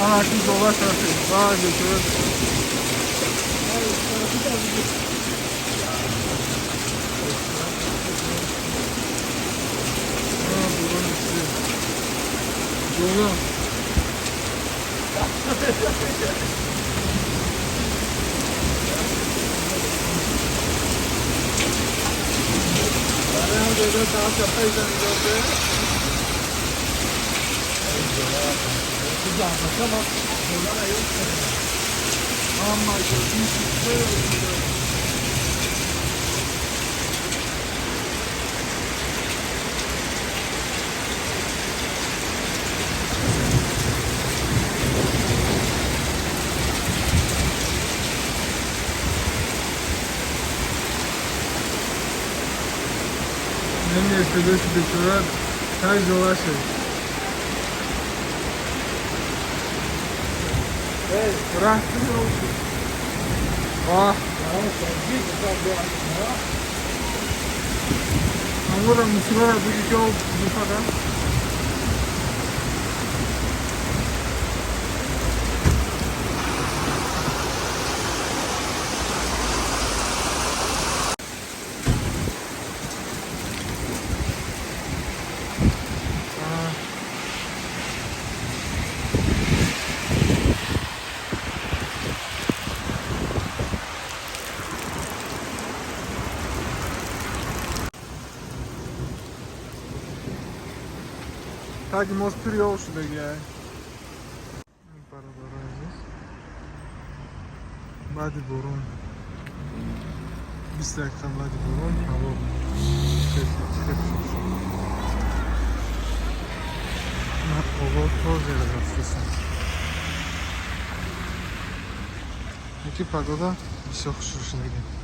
Anarşist dolar satıyor. Vay götürür. Buranın içi. Dolu. Ben böyle daha çapayla gördüm. Güzel bakalım. Buralara yok. Ama gördüğünüz gibi nem istediği dekorar her dolar şey. Evet, bıraktım olsun. Ah. Ancora mi si va perché ho fatto. Так, most приел сюда я. Badi borun. 20 dakika badi borun. Hava. Hava toz yere rastlasın. İki pagoda bir şey hoşuna gidiyor.